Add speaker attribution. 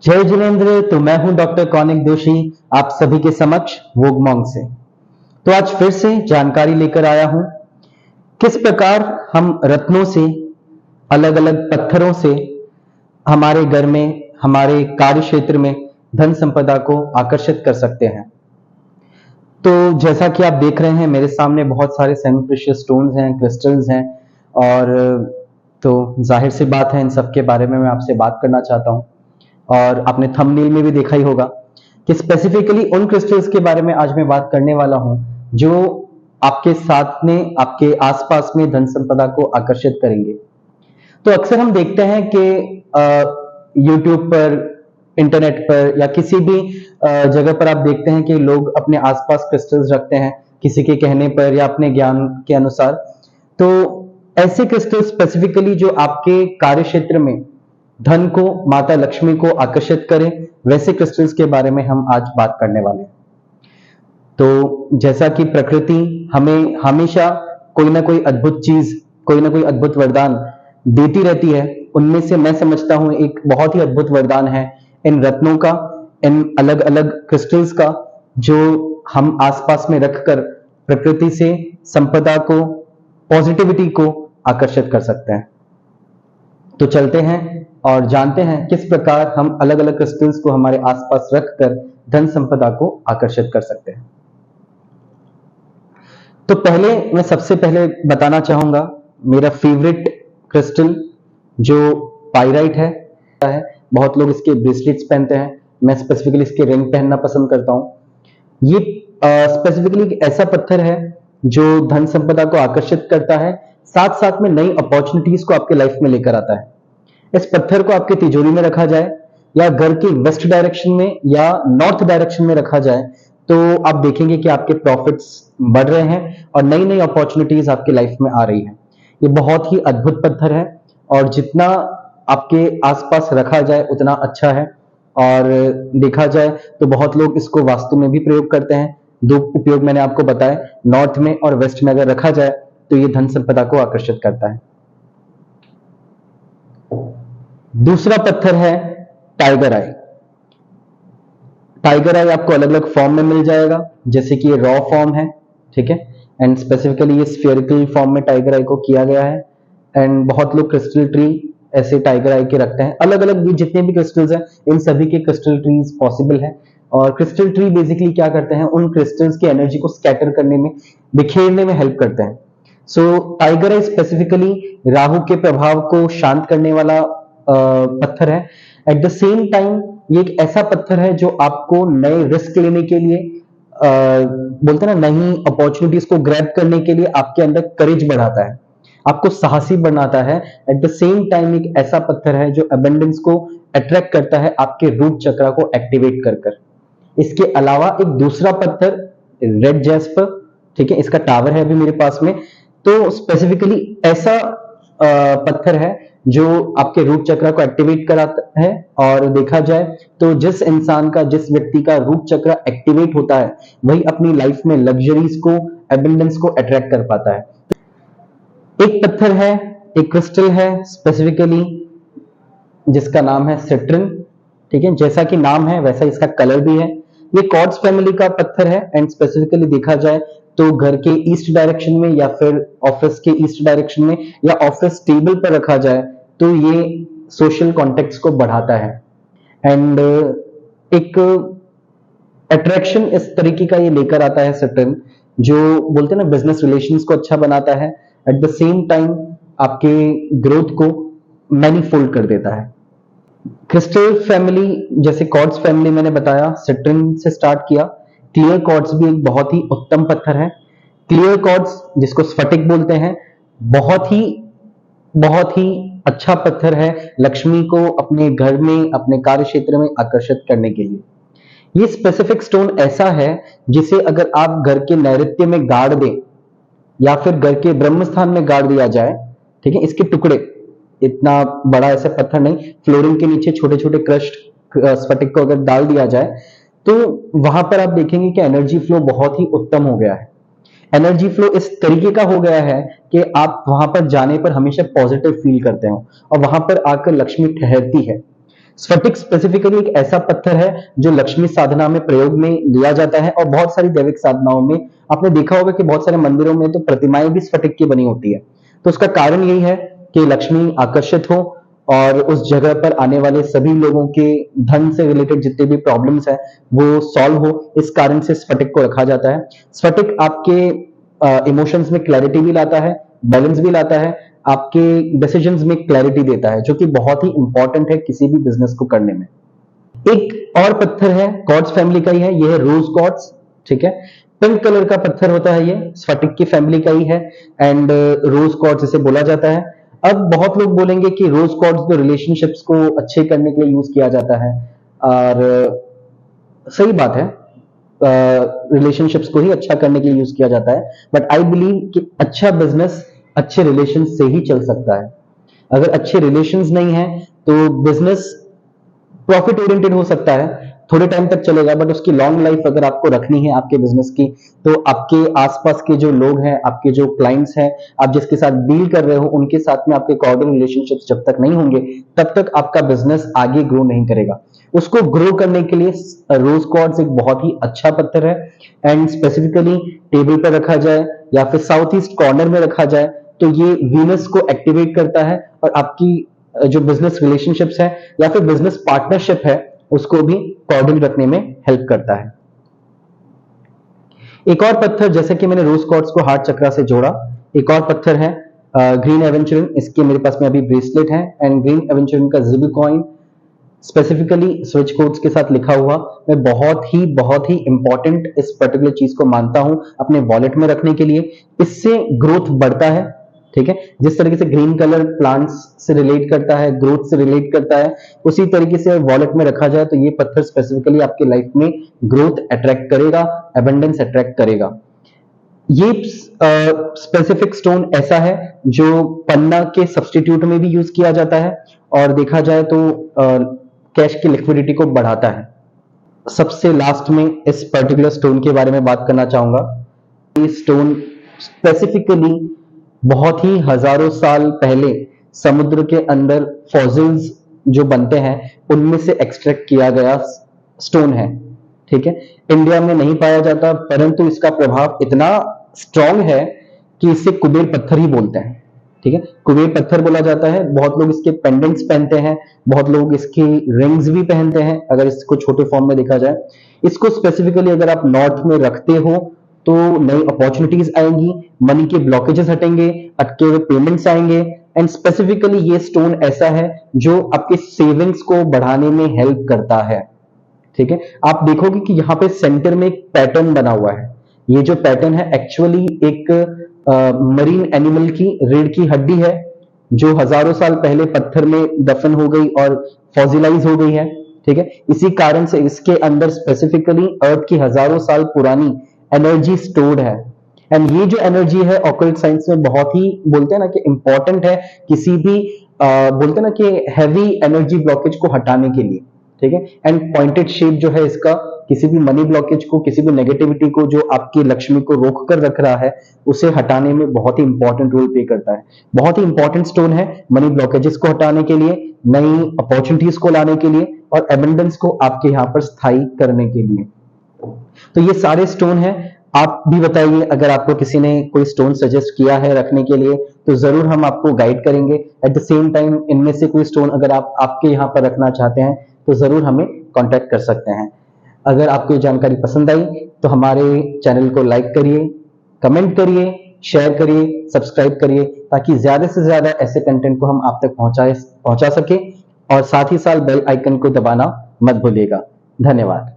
Speaker 1: जय जिनेन्द्र। तो मैं हूं डॉक्टर कौनिक दोषी, आप सभी के समक्ष वोगमोंग से। तो आज फिर से जानकारी लेकर आया हूं किस प्रकार हम रत्नों से, अलग अलग पत्थरों से हमारे घर में, हमारे कार्य क्षेत्र में धन संपदा को आकर्षित कर सकते हैं। तो जैसा कि आप देख रहे हैं मेरे सामने बहुत सारे सेमी प्रेशियस स्टोन्स हैं, क्रिस्टल्स हैं, और तो जाहिर सी बात है इन सब के बारे में मैं आपसे बात करना चाहता हूं। और आपने थंबनेल में भी देखा ही होगा कि स्पेसिफिकली उन क्रिस्टल्स के बारे में आज मैं बात करने वाला हूं जो आपके साथ में, आपके आसपास में धन संपदा को आकर्षित करेंगे। तो अक्सर हम देखते हैं कि यूट्यूब पर, इंटरनेट पर या किसी भी जगह पर आप देखते हैं कि लोग अपने आसपास क्रिस्टल्स रखते हैं, किसी के कहने पर या अपने ज्ञान के अनुसार। तो ऐसे क्रिस्टल स्पेसिफिकली जो आपके कार्य क्षेत्र में धन को, माता लक्ष्मी को आकर्षित करें, वैसे क्रिस्टल्स के बारे में हम आज बात करने वाले हैं। तो जैसा कि प्रकृति हमें हमेशा कोई ना कोई अद्भुत चीज, कोई ना कोई अद्भुत वरदान देती रहती है, उनमें से मैं समझता हूं एक बहुत ही अद्भुत वरदान है इन रत्नों का, इन अलग अलग क्रिस्टल्स का, जो हम आसपास में रखकर प्रकृति से संपदा को, पॉजिटिविटी को आकर्षित कर सकते हैं। तो चलते हैं और जानते हैं किस प्रकार हम अलग अलग क्रिस्टल्स को हमारे आसपास रखकर धन संपदा को आकर्षित कर सकते हैं। तो मैं सबसे पहले बताना चाहूंगा मेरा फेवरेट क्रिस्टल जो पाइराइट है। बहुत लोग इसके ब्रेसलेट्स पहनते हैं, मैं स्पेसिफिकली इसके रिंग पहनना पसंद करता हूं। ये स्पेसिफिकली एक ऐसा पत्थर है जो धन संपदा को आकर्षित करता है, साथ साथ में नई अपॉर्चुनिटीज को आपके लाइफ में लेकर आता है। इस पत्थर को आपके तिजोरी में रखा जाए या घर के वेस्ट डायरेक्शन में या नॉर्थ डायरेक्शन में रखा जाए तो आप देखेंगे कि आपके प्रॉफिट्स बढ़ रहे हैं और नई नई अपॉर्चुनिटीज आपके लाइफ में आ रही है। ये बहुत ही अद्भुत पत्थर है और जितना आपके आसपास रखा जाए उतना अच्छा है। और देखा जाए तो बहुत लोग इसको वास्तु में भी प्रयोग करते हैं। दो उपयोग मैंने आपको बताए, नॉर्थ में और वेस्ट में अगर रखा जाए तो ये धन संपदा को आकर्षित करता है। दूसरा पत्थर है टाइगर आई। टाइगर आई आपको अलग अलग फॉर्म में मिल जाएगा, जैसे कि ये रॉ फॉर्म है, ठीक है, एंड स्पेसिफिकली ये स्फेरिकल फॉर्म में टाइगर आई को किया गया है। एंड बहुत लोग क्रिस्टल ट्री ऐसे टाइगर आई के रखते हैं। अलग अलग जितने भी क्रिस्टल्स हैं इन सभी के क्रिस्टल ट्रीज पॉसिबल है। और क्रिस्टल ट्री बेसिकली क्या करते हैं, उन क्रिस्टल्स की एनर्जी को स्कैटर करने में, बिखेरने में हेल्प करते हैं। सो टाइगर आई स्पेसिफिकली राहु के प्रभाव को शांत करने वाला पत्थर है। एट द सेम टाइम ये एक ऐसा पत्थर है जो आपको नए रिस्क लेने के लिए, बोलते हैं ना, नई अपॉर्चुनिटीज को ग्रैब करने के लिए आपके अंदर करेज बढ़ाता है, आपको साहसी बनाता है। एट द सेम टाइम एक ऐसा पत्थर है जो अबंडेंस को अट्रैक्ट करता है, आपके रूट चक्र को एक्टिवेट कर कर। इसके अलावा एक दूसरा पत्थर रेड जैस्पर, ठीक है, इसका टावर है अभी मेरे पास में। तो स्पेसिफिकली ऐसा पत्थर है जो आपके रूट चक्र को एक्टिवेट कराता है। और देखा जाए तो जिस इंसान का, जिस व्यक्ति का रूट चक्र एक्टिवेट होता है वही अपनी लाइफ में लग्जरीज को, एबंडेंस को अट्रैक्ट कर पाता है। एक पत्थर है, एक क्रिस्टल है स्पेसिफिकली जिसका नाम है सिट्रिन, ठीक है, जैसा कि नाम है वैसा इसका कलर भी है। ये क्वार्ट्ज फैमिली का पत्थर है एंड स्पेसिफिकली देखा जाए तो घर के ईस्ट डायरेक्शन में या फिर ऑफिस के ईस्ट डायरेक्शन में या ऑफिस टेबल पर रखा जाए तो ये सोशल कॉन्टेक्ट्स को बढ़ाता है। एंड एक अट्रैक्शन इस तरीके का ये लेकर आता है सिट्रिन, जो बोलते हैं ना बिजनेस रिलेशंस को अच्छा बनाता है, एट द सेम टाइम आपके ग्रोथ को मैनीफोल्ड कर देता है। क्रिस्टल फैमिली जैसे क्वार्ट्ज फैमिली मैंने बताया, सिट्रिन से स्टार्ट किया। क्लियर क्वार्ट्ज भी एक बहुत ही उत्तम पत्थर है। क्लियर क्वार्ट्ज जिसको स्फटिक बोलते हैं, बहुत ही अच्छा पत्थर है लक्ष्मी को अपने घर में, अपने कार्य क्षेत्र में आकर्षित करने के लिए। ये स्पेसिफिक स्टोन ऐसा है जिसे अगर आप घर के नैऋत्य में गाड़ दें या फिर घर के ब्रह्म स्थान में गाड़ दिया जाए, ठीक है, इसके टुकड़े, इतना बड़ा ऐसा पत्थर नहीं, फ्लोरिंग के नीचे छोटे छोटे क्रश्ड स्फटिक को अगर डाल दिया जाए तो वहां पर आप देखेंगे कि एनर्जी फ्लो बहुत ही उत्तम हो गया है। एनर्जी फ्लो इस तरीके का हो गया है कि आप वहां पर जाने पर हमेशा पॉजिटिव फील करते हो और वहां पर आकर लक्ष्मी ठहरती है। स्फटिक स्पेसिफिकली एक ऐसा पत्थर है जो लक्ष्मी साधना में प्रयोग में लिया जाता है, और बहुत सारी दैविक साधनाओं में आपने देखा होगा कि बहुत सारे मंदिरों में तो प्रतिमाएं भी स्फटिक की बनी होती है। तो उसका कारण यही है कि लक्ष्मी आकर्षित हो और उस जगह पर आने वाले सभी लोगों के धन से रिलेटेड जितने भी प्रॉब्लम्स है वो सॉल्व हो, इस कारण से स्फटिक को रखा जाता है। स्फटिक आपके इमोशंस में क्लैरिटी भी लाता है, बैलेंस भी लाता है, आपके डिसीजंस में क्लैरिटी देता है, जो कि बहुत ही इंपॉर्टेंट है किसी भी बिजनेस को करने में। एक और पत्थर है, क्वार्ट्ज फैमिली का ही है, ये है रोज क्वार्ट्ज। ठीक है, पिंक कलर का पत्थर होता है, ये स्फटिक की फैमिली का ही है एंड रोज क्वार्ट्ज इसे बोला जाता है। अब बहुत लोग बोलेंगे कि रोज क्वार्ट्ज तो रिलेशनशिप्स को अच्छे करने के लिए यूज किया जाता है, और सही बात है, रिलेशनशिप्स को ही अच्छा करने के लिए यूज किया जाता है, बट आई बिलीव कि अच्छा बिजनेस अच्छे रिलेशन से ही चल सकता है। अगर अच्छे रिलेशंस नहीं है तो बिजनेस प्रॉफिट ओरिएंटेड हो सकता है, थोड़े टाइम तक चलेगा, बट उसकी लॉन्ग लाइफ अगर आपको रखनी है आपके बिजनेस की, तो आपके आसपास के जो लोग हैं, आपके जो क्लाइंट्स हैं, आप जिसके साथ डील कर रहे हो, उनके साथ में आपके कॉर्डियल रिलेशनशिप्स जब तक नहीं होंगे तब तक आपका बिजनेस आगे ग्रो नहीं करेगा। उसको ग्रो करने के लिए रोज क्वार्ट्ज एक बहुत ही अच्छा पत्थर है, एंड स्पेसिफिकली टेबल पर रखा जाए या फिर साउथ ईस्ट कॉर्नर में रखा जाए तो ये वीनस को एक्टिवेट करता है और आपकी जो बिजनेस रिलेशनशिप्स है या फिर बिजनेस पार्टनरशिप है उसको भी कॉर्डियल रखने में हेल्प करता है। एक और पत्थर, जैसे कि मैंने रोज क्वार्ट्ज को हार्ट चक्रा से जोड़ा, एक और पत्थर है ग्रीन एवेंचुरिन। इसके मेरे पास में अभी ब्रेसलेट है, एंड ग्रीन एवेंचुरिन का जिबी कॉइन स्पेसिफिकली स्विच कोड्स के साथ लिखा हुआ, मैं बहुत ही इंपॉर्टेंट इस पर्टिकुलर चीज को मानता हूं अपने वॉलेट में रखने के लिए। इससे ग्रोथ बढ़ता है। ठीक है, जिस तरीके से ग्रीन कलर प्लांट्स से रिलेट करता है, ग्रोथ से रिलेट करता है, उसी तरीके से वॉलेट में रखा जाए तो ये पत्थर स्पेसिफिकली आपके लाइफ में ग्रोथ अट्रैक्ट करेगा, एबंडेंस अट्रैक्ट करेगा। ये स्पेसिफिक स्टोन ऐसा है जो पन्ना के सब्सटीट्यूट में भी यूज किया जाता है, और देखा जाए तो कैश की लिक्विडिटी को बढ़ाता है। सबसे लास्ट में इस पर्टिकुलर स्टोन के बारे में बात करना चाहूंगा। ये स्टोन स्पेसिफिकली बहुत ही हजारों साल पहले समुद्र के अंदर फॉसिल्स जो बनते हैं उनमें से एक्सट्रैक्ट किया गया स्टोन है। ठीक है, इंडिया में नहीं पाया जाता, परंतु इसका प्रभाव इतना स्ट्रॉन्ग है कि इसे कुबेर पत्थर ही बोलते हैं। ठीक है, कुबेर पत्थर बोला जाता है। बहुत लोग इसके पेंडेंट्स पहनते हैं, बहुत लोग इसकी रिंग्स भी पहनते हैं अगर इसको छोटे फॉर्म में देखा जाए। इसको स्पेसिफिकली अगर आप नॉर्थ में रखते हो तो नई अपॉर्चुनिटीज आएंगी, मनी के ब्लॉकेजेस हटेंगे, अटके हुए पेमेंट्स आएंगे, एंड स्पेसिफिकली ये स्टोन ऐसा है जो आपके सेविंग्स को बढ़ाने में हेल्प करता है। ठीक है, आप देखोगे कि यहाँ पे सेंटर में एक पैटर्न बना हुआ है। ये जो पैटर्न है एक्चुअली एक मरीन एनिमल की रीढ़ की हड्डी है जो हजारों साल पहले पत्थर में दफन हो गई और फॉसिलाइज हो गई है। ठीक है, इसी कारण से इसके अंदर स्पेसिफिकली अर्थ की हजारों साल पुरानी एनर्जी स्टोर्ड है, एंड ये जो एनर्जी है ऑकल्ट साइंस में बहुत ही बोलते हैं ना कि इंपॉर्टेंट है किसी भी बोलते हैं ना कि हैवी एनर्जी ब्लॉकेज को हटाने के लिए। ठीक है, एंड पॉइंटेड शेप जो है इसका किसी भी मनी ब्लॉकेज को, किसी भी नेगेटिविटी को जो आपकी लक्ष्मी को रोक कर रख रहा है उसे हटाने में बहुत ही इंपॉर्टेंट रोल प्ले करता है। बहुत ही इंपॉर्टेंट स्टोन है मनी ब्लॉकेजेस को हटाने के लिए, नई अपॉर्चुनिटीज को लाने के लिए, और एबंडेंस को आपके यहाँ पर स्थायी करने के लिए। तो ये सारे स्टोन हैं। आप भी बताइए, अगर आपको किसी ने कोई स्टोन सजेस्ट किया है रखने के लिए तो जरूर हम आपको गाइड करेंगे। एट द सेम टाइम इनमें से कोई स्टोन अगर आप आपके यहाँ पर रखना चाहते हैं तो जरूर हमें कांटेक्ट कर सकते हैं। अगर आपको ये जानकारी पसंद आई तो हमारे चैनल को लाइक करिए, कमेंट करिए, शेयर करिए, सब्सक्राइब करिए, ताकि ज्यादा से ज्यादा ऐसे कंटेंट को हम आप तक पहुंचा सके, और साथ ही साथ बेल आइकन को दबाना मत भूलिएगा। धन्यवाद।